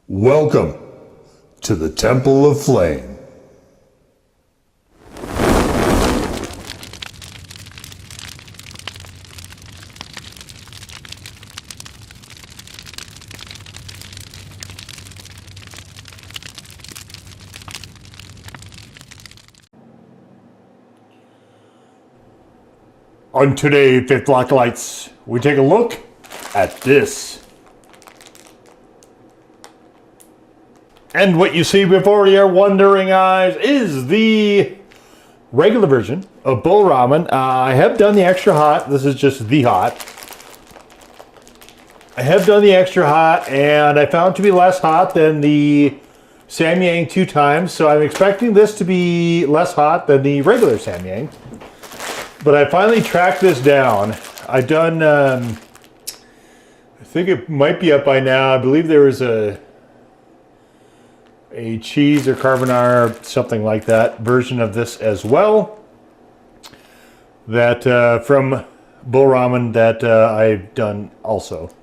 Welcome to the Temple of Flame. On today, Fifth Black Lights, we take a look at this. And what you see before your wondering eyes is the regular version of Bulramen. I have done the extra hot. This is just the hot. I have done the extra hot, and I found it to be less hot than the Samyang 2 times. So I'm expecting this to be less hot than the regular Samyang. But I finally tracked this down. I've done, I think it might be up by now. I believe there was a cheese or carbonara, something like that, version of this as well. That from Bulramen that I've done also.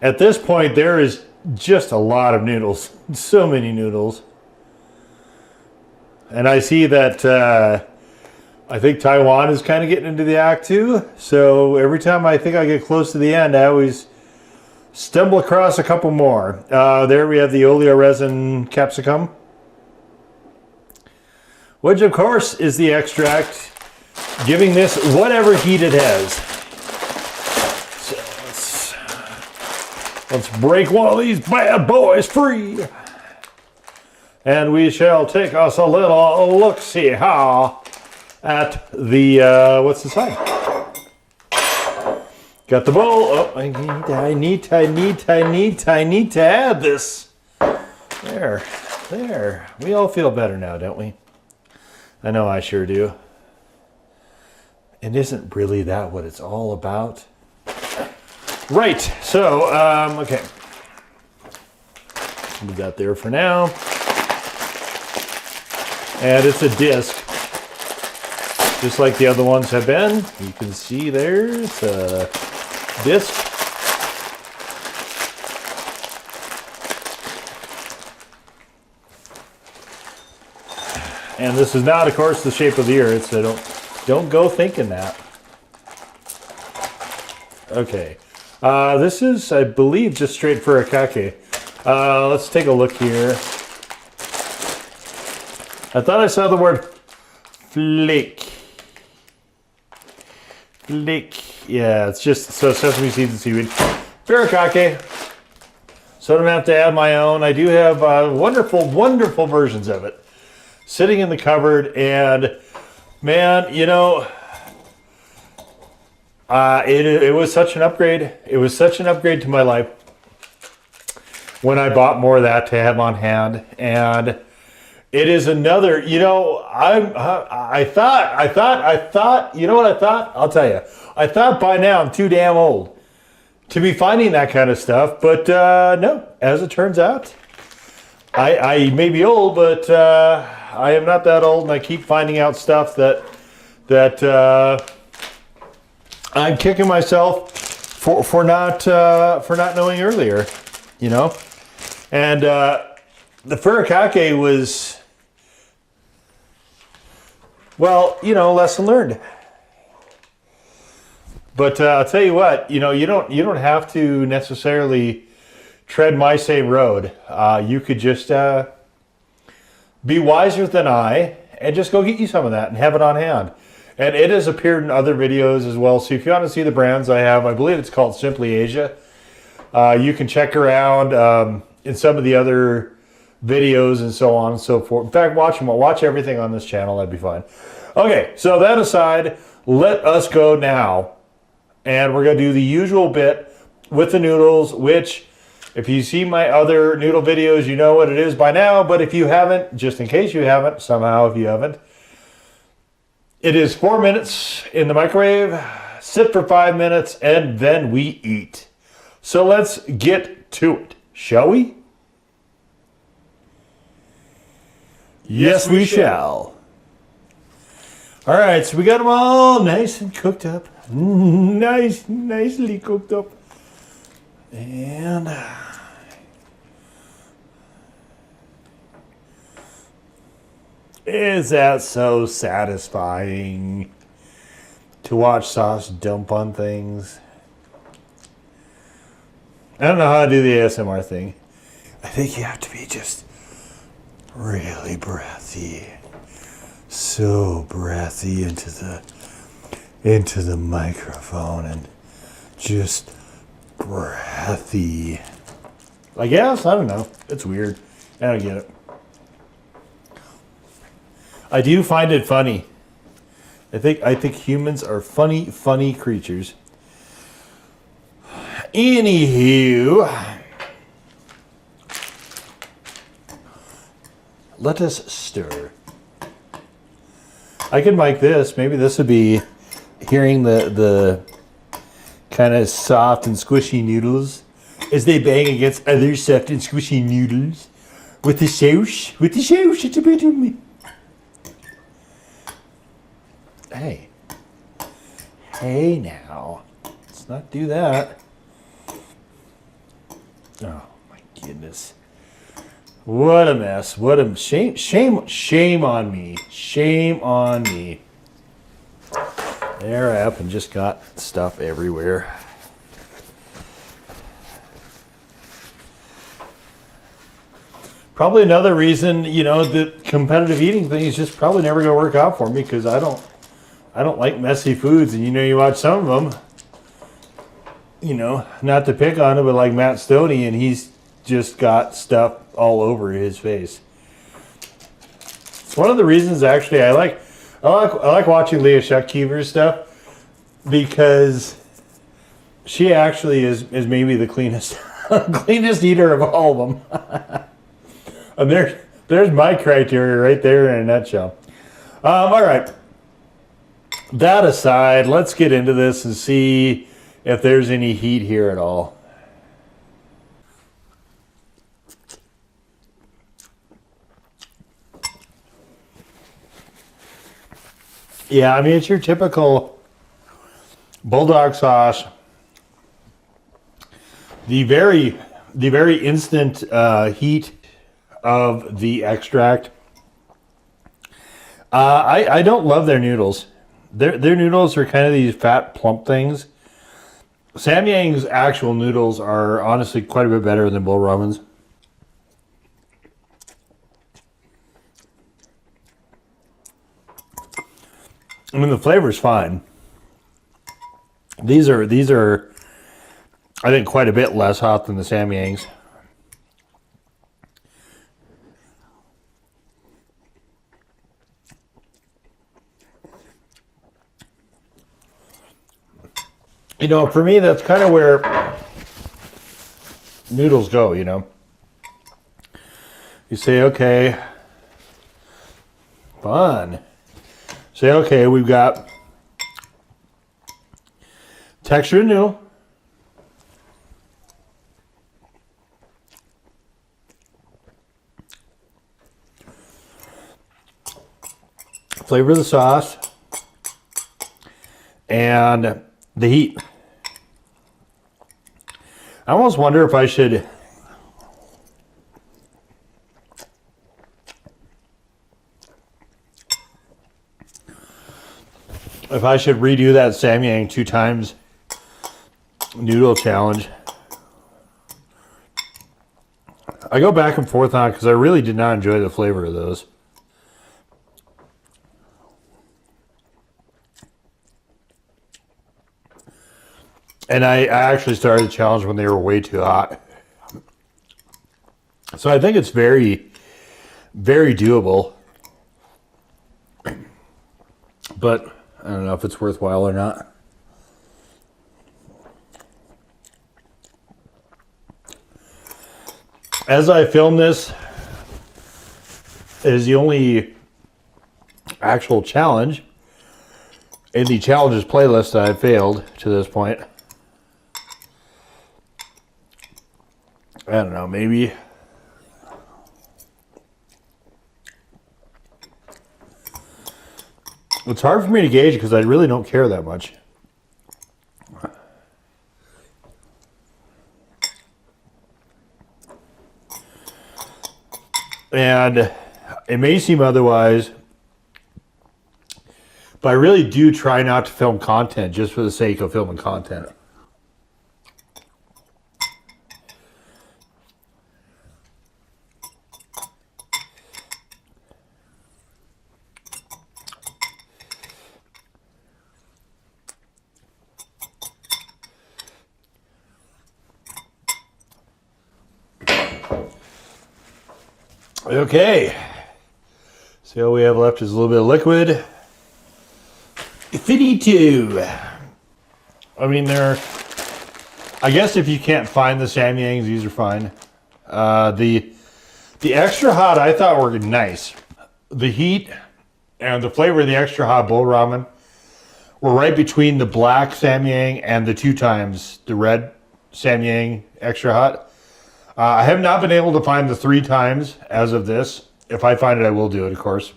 At this point, there is just a lot of noodles. So many noodles. And I see that I think Taiwan is kind of getting into the act too. So every time I think I get close to the end, I always stumble across a couple more. There we have the oleo resin capsicum, which of course is the extract, giving this whatever heat it has. So let's break one of these bad boys free. And we shall take us a little look-see how at the, what's the sign? Got the bowl. Oh, I need to add this. There. We all feel better now, don't we? I know I sure do. And isn't really that what it's all about? Right. So, okay. Leave that there for now. And it's a disc, just like the other ones have been. You can see there's a disc. And this is not, of course, the shape of the earth, so don't go thinking that. Okay. This is, I believe, just straight furikake. Let's take a look here. I thought I saw the word flake. Yeah, it's just so sesame seeds and seaweed. Furikake. So I don't have to add my own. I do have wonderful versions of it sitting in the cupboard, and man, you know, it was such an upgrade. It was such an upgrade to my life when I bought more of that to have on hand. And it is another, you know, I thought, you know what I thought? I'll tell you. I thought by now I'm too damn old to be finding that kind of stuff, but no, as it turns out, I may be old, but I am not that old, and I keep finding out stuff that I'm kicking myself for not knowing earlier, you know, and the furikake was, well, you know, lesson learned. But I'll tell you what, you know, you don't have to necessarily tread my same road. You could just be wiser than I and just go get you some of that and have it on hand. And it has appeared in other videos as well. So if you want to see the brands I have, I believe it's called Simply Asia. You can check around in some of the other videos and so on and so forth. In fact, watch everything on this channel. That'd be fine. Okay, so that aside, let us go now. And we're going to do the usual bit with the noodles, which, if you see my other noodle videos, you know what it is by now. But if you haven't, just in case you haven't, somehow if you haven't, it is 4 minutes in the microwave, sit for 5 minutes, and then we eat. So let's get to it, shall we? Yes, we shall. All right, so we got them all nice and cooked up. Nicely cooked up. And Is that so satisfying to watch sauce dump on things? I don't know how to do the ASMR thing. I think you have to be just really breathy. So breathy into the microphone and just breathy. I guess, I don't know. It's weird. I don't get it. I do find it funny. I think humans are funny creatures. Anywho, let us stir. I could mic this. Maybe this would be hearing the kind of soft and squishy noodles as they bang against other soft and squishy noodles with the sauce. With the sauce, it's a bit of me. Hey now. Let's not do that. Oh my goodness. What a mess. What a shame on me. Shame on me. There I up and just got stuff everywhere. Probably another reason, the competitive eating thing is just probably never going to work out for me because I don't like messy foods. And you watch some of them, not to pick on him, but like Matt Stoney, and he's just got stuff all over his face. It's one of the reasons actually I like watching Leah Shuckkeever's stuff because she actually is maybe the cleanest cleanest eater of all of them. And there's my criteria right there in a nutshell. All right. That aside, let's get into this and see if there's any heat here at all. Yeah, I mean, it's your typical bulldog sauce. The very instant heat of the extract. I don't love their noodles. Their noodles are kind of these fat, plump things. Samyang's actual noodles are honestly quite a bit better than Bulramen's. I mean, the flavor's fine. These are, I think, quite a bit less hot than the Samyang's. For me, that's kind of where noodles go, You say, okay, fun. Say, okay, we've got texture noodle. Flavor of the sauce. And the heat. I almost wonder if I should redo that Samyang 2 times noodle challenge. I go back and forth on it because I really did not enjoy the flavor of those. And I actually started the challenge when they were way too hot. So I think it's very, very doable. But I don't know if it's worthwhile or not. As I film this, it is the only actual challenge in the challenges playlist that I've failed to this point. I don't know, maybe. It's hard for me to gauge because I really don't care that much. And it may seem otherwise, But I really do try not to film content just for the sake of filming content. Okay, so all we have left is a little bit of liquid. Finito. I mean, I guess if you can't find the Samyangs, these are fine. The extra hot I thought were nice. The heat and the flavor of the extra hot Bulramen were right between the black Samyang and the 2 times the red Samyang extra hot. I have not been able to find the 3 times as of this. If I find it, I will do it, of course.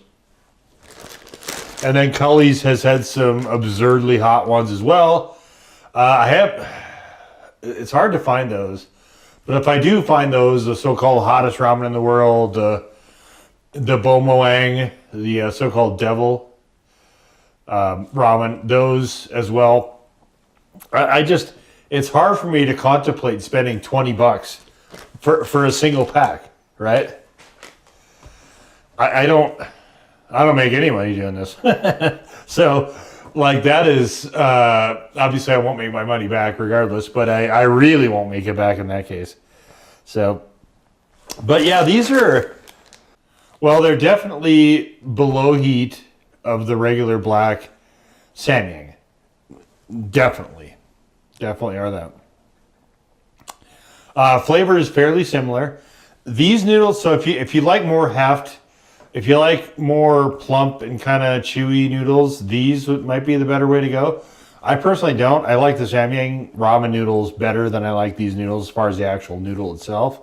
And then Cully's has had some absurdly hot ones as well. It's hard to find those. But if I do find those, the so-called hottest ramen in the world, the Bomoang, the so-called devil ramen, those as well. It's hard for me to contemplate spending $20 for a single pack, right? I don't make any money doing this. So, like, that is, obviously I won't make my money back regardless, but I really won't make it back in that case. So, but yeah, these are, well, they're definitely below heat of the regular black Samyang. Definitely are that. Flavor is fairly similar. These noodles, so if you like more heft, if you like more plump and kind of chewy noodles, these might be the better way to go. I personally don't. I like the Samyang ramen noodles better than I like these noodles as far as the actual noodle itself.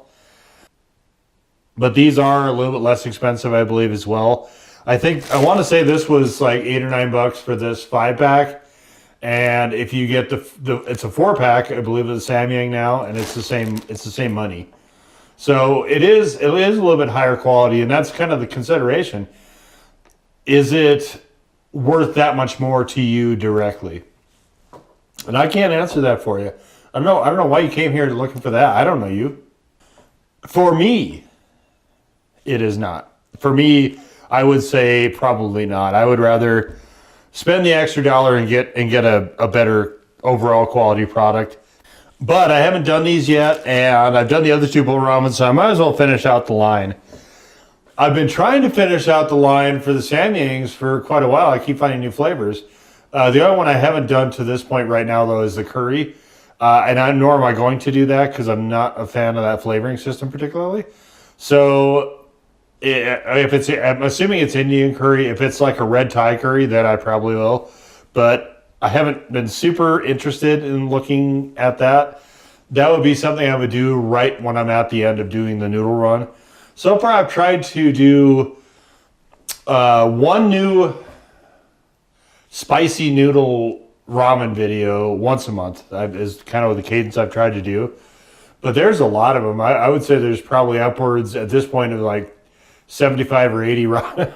But these are a little bit less expensive, I believe, as well. I want to say this was like $8 or $9 for this 5-pack. And if you get it's a 4-pack, I believe, of the Samyang now, and it's the same money. So it is a little bit higher quality, and that's kind of the consideration. Is it worth that much more to you directly? And I can't answer that for you. I don't know why you came here looking for that. I don't know you. For me, it is not. For me, I would say probably not. I would rather spend the extra dollar and get a better overall quality product. But I haven't done these yet, and I've done the other 2 Bulramen, so I might as well finish out the line. I've been trying to finish out the line for the Samyangs for quite a while. I keep finding new flavors. The only one I haven't done to this point right now, though, is the curry. Nor am I going to do that because I'm not a fan of that flavoring system particularly. So I'm assuming it's Indian curry. If it's like a red Thai curry, then I probably will. But I haven't been super interested in looking at that. That would be something I would do right when I'm at the end of doing the noodle run. So far, I've tried to do one new spicy noodle ramen video once a month. Is kind of the cadence I've tried to do. But there's a lot of them. I would say there's probably upwards at this point of like 75 or 80 ramen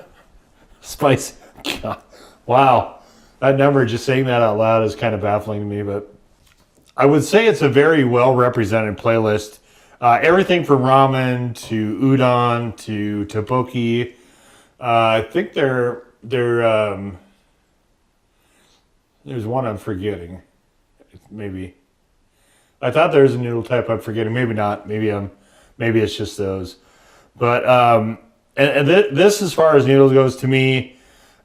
spicy. God. Wow. That number, just saying that out loud, is kind of baffling to me, but I would say it's a very well-represented playlist. Everything from ramen to udon to tteokbokki. I think there's one I'm forgetting. Maybe. I thought there was a noodle type I'm forgetting. Maybe not. Maybe it's just those. But this, as far as noodles goes, to me,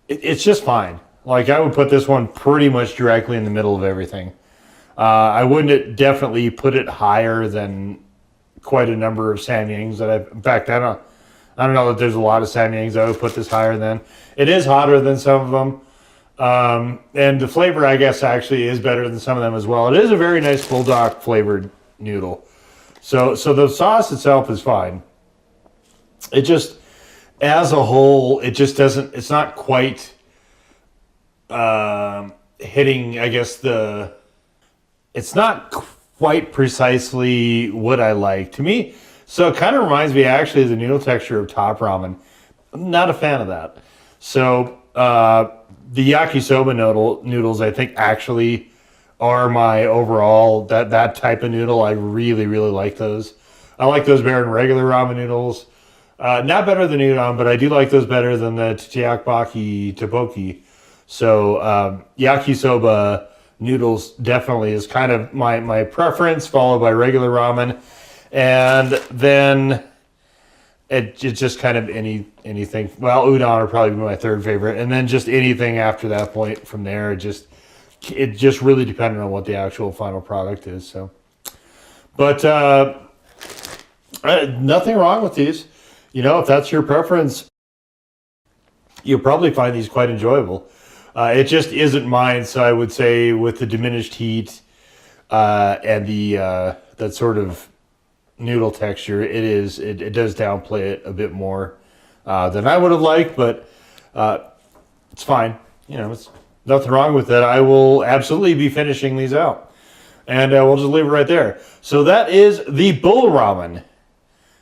it's just fine. Like, I would put this one pretty much directly in the middle of everything. I wouldn't definitely put it higher than quite a number of Samyangs that in fact, I don't know that there's a lot of Samyangs I would put this higher than. It is hotter than some of them. And the flavor, I guess, actually is better than some of them as well. It is a very nice bulldog flavored noodle. So the sauce itself is fine. It just, as a whole, it just doesn't, it's not quite hitting, I guess, it's not quite precisely what I like. To me, so it kind of reminds me actually of the noodle texture of top ramen. I'm not a fan of that. So The yakisoba noodles, I think, actually are my overall, that type of noodle. I really, really like those. I like those better than regular ramen noodles. Not better than udon, but I do like those better than the takoyaki tteokbokki. So yakisoba noodles definitely is kind of my preference, followed by regular ramen. And then it's just kind of anything. Well, udon would probably be my third favorite. And then just anything after that point from there, it just really depended on what the actual final product is. So, but nothing wrong with these. You know, if that's your preference, you'll probably find these quite enjoyable. It just isn't mine, so I would say with the diminished heat and the that sort of noodle texture, it does downplay it a bit more than I would have liked, but it's fine. You know, it's nothing wrong with it. I will absolutely be finishing these out, and we'll just leave it right there. So that is the Bulramen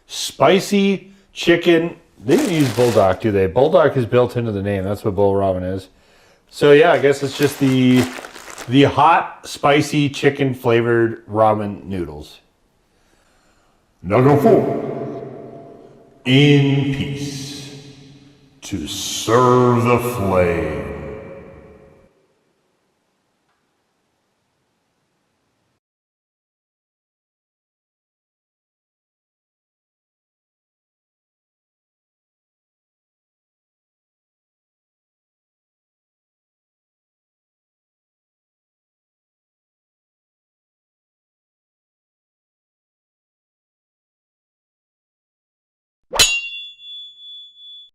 spicy chicken. They didn't use bulldog, do they? Bulldog is built into the name. That's what Bulramen is. So yeah, I guess it's just the hot, spicy, chicken flavored ramen noodles. Number 4. In peace, to serve the flame.